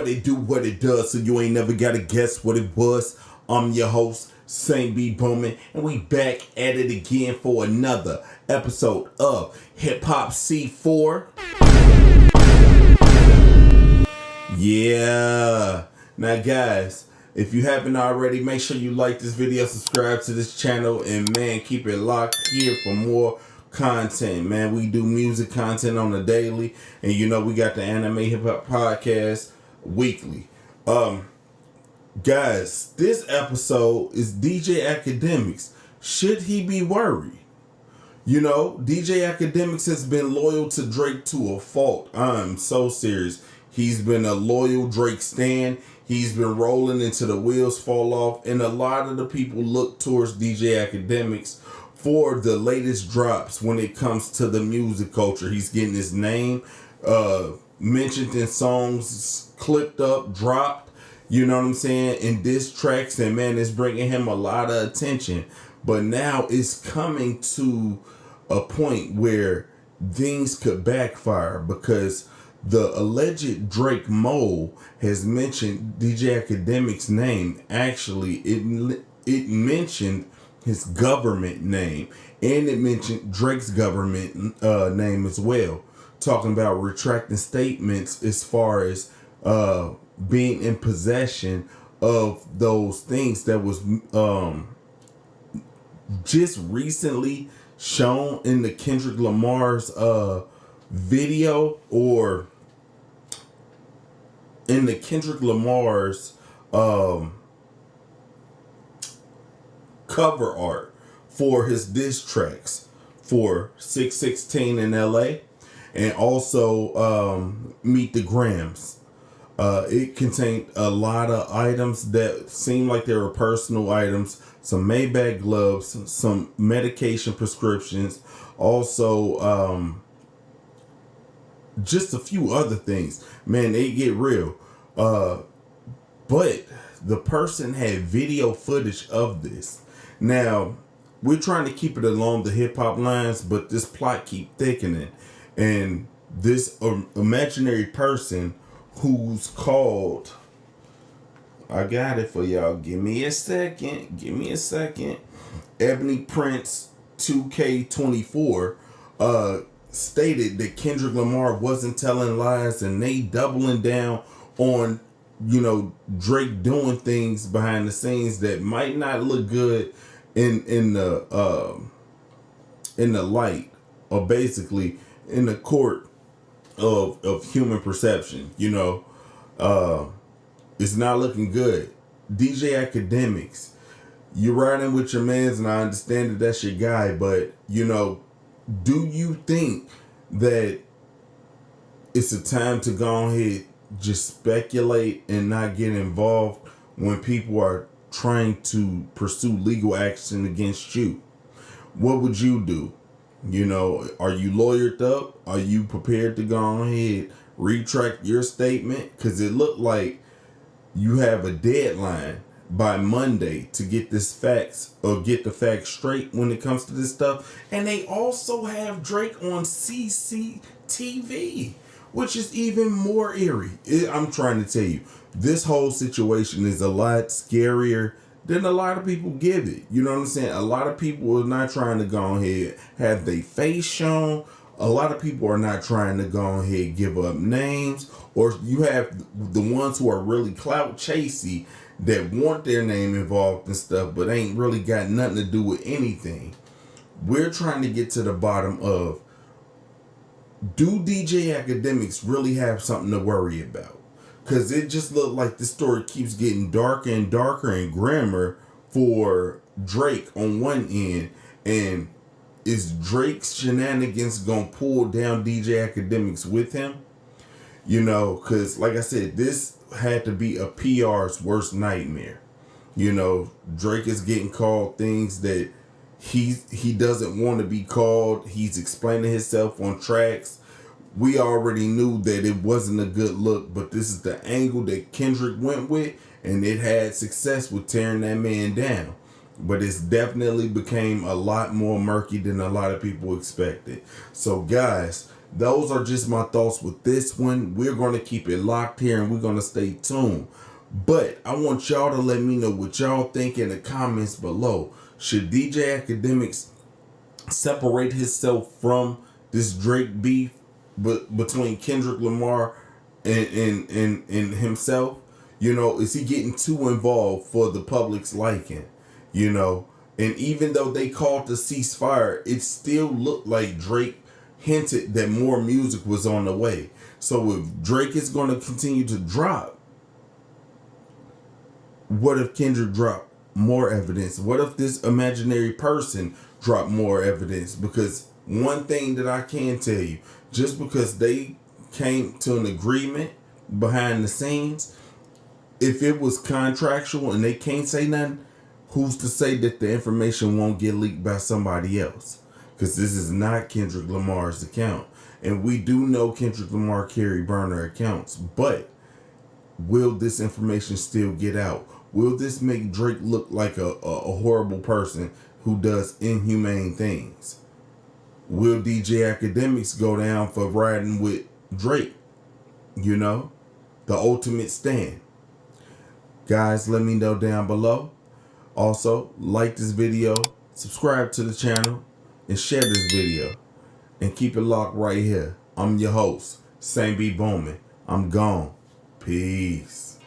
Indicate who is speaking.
Speaker 1: What it does, so you ain't never gotta guess what it was. I'm your host, SaintBeBoomin, and we back at it again for another episode of Hip Hop C4. Yeah. Now guys, if you haven't already, make sure you like this video, subscribe to this channel, and man, keep it locked here for more content. Man, we do music content on the daily, and you know we got the anime hip hop podcast weekly. Guys, this episode is DJ Akademiks. Should he be worried? You know, DJ Akademiks has been loyal to Drake to a fault. I'm so serious. He's been a loyal Drake stan. He's been rolling until the wheels fall off, and a lot of the people look towards DJ Akademiks for the latest drops when it comes to the music culture. He's getting his name mentioned in songs, clipped up, dropped, you know what I'm saying, in diss tracks, and man, it's bringing him a lot of attention. But now it's coming to a point where things could backfire, because the alleged Drake mole has mentioned DJ Akademiks' name. Actually, it mentioned his government name, and it mentioned Drake's government name as well, talking about retracting statements as far as being in possession of those things that was just recently shown in the Kendrick Lamar's video, or in the Kendrick Lamar's cover art for his diss tracks for 616 in LA, and also Meet the Grams. It contained a lot of items that seemed like they were personal items, some Maybach gloves, some medication prescriptions, also just a few other things. Man, they get real. But the person had video footage of this. Now, we're trying to keep it along the hip hop lines, but this plot keep thickening. And this imaginary person who's called, I got it for y'all. Give me a second. EbonyPrince2K24 stated that Kendrick Lamar wasn't telling lies, and they doubling down on, you know, Drake doing things behind the scenes that might not look good in the light, or basically in the court of human perception. You know, it's not looking good. DJ Akademiks, you're riding with your mans, and I understand that that's your guy, but you know, do you think that it's a time to go ahead, just speculate and not get involved when people are trying to pursue legal action against you? What would you do? You know, are you lawyered up? Are you prepared to go ahead, retract your statement? Because it looked like you have a deadline by Monday to get this facts, or get the facts straight when it comes to this stuff. And they also have Drake on CCTV, which is even more eerie. I'm trying to tell you, this whole situation is a lot scarier than a lot of people give it. You know what I'm saying? A lot of people are not trying to go ahead, have their face shown. A lot of people are not trying to go ahead, give up names. Or you have the ones who are really clout chasey, that want their name involved and stuff, but ain't really got nothing to do with anything. We're trying to get to the bottom of, do DJ Akademiks really have something to worry about? Because it just looked like the story keeps getting darker and darker and grimmer for Drake on one end. And is Drake's shenanigans gonna pull down DJ Akademiks with him? You know, because like I said, this had to be a PR's worst nightmare. You know, Drake is getting called things that he doesn't want to be called. He's explaining himself on tracks. We already knew that it wasn't a good look, but this is the angle that Kendrick went with, and it had success with tearing that man down. But it's definitely became a lot more murky than a lot of people expected. So guys, Those are just my thoughts with this one. We're going to keep it locked here and we're going to stay tuned. But I want y'all to let me know what y'all think in the comments below. Should DJ Akademiks separate himself from this Drake beef between Kendrick Lamar and himself? You know, is he getting too involved for the public's liking? You know, and even though they called the ceasefire, it still looked like Drake hinted that more music was on the way. So if Drake is going to continue to drop, what if Kendrick dropped more evidence? What if this imaginary person dropped more evidence? Because one thing that I can tell you, just because they came to an agreement behind the scenes, if it was contractual and they can't say nothing, who's to say that the information won't get leaked by somebody else? Because this is not Kendrick Lamar's account. And we do know Kendrick Lamar carry burner accounts. But will this information still get out? Will this make Drake look like a horrible person who does inhumane things? Will DJ Akademiks go down for riding with Drake? You know, the ultimate stand. Guys, let me know down below. Also, like this video, subscribe to the channel, and share this video. And keep it locked right here. I'm your host, SaintBeBoomin. I'm gone. Peace.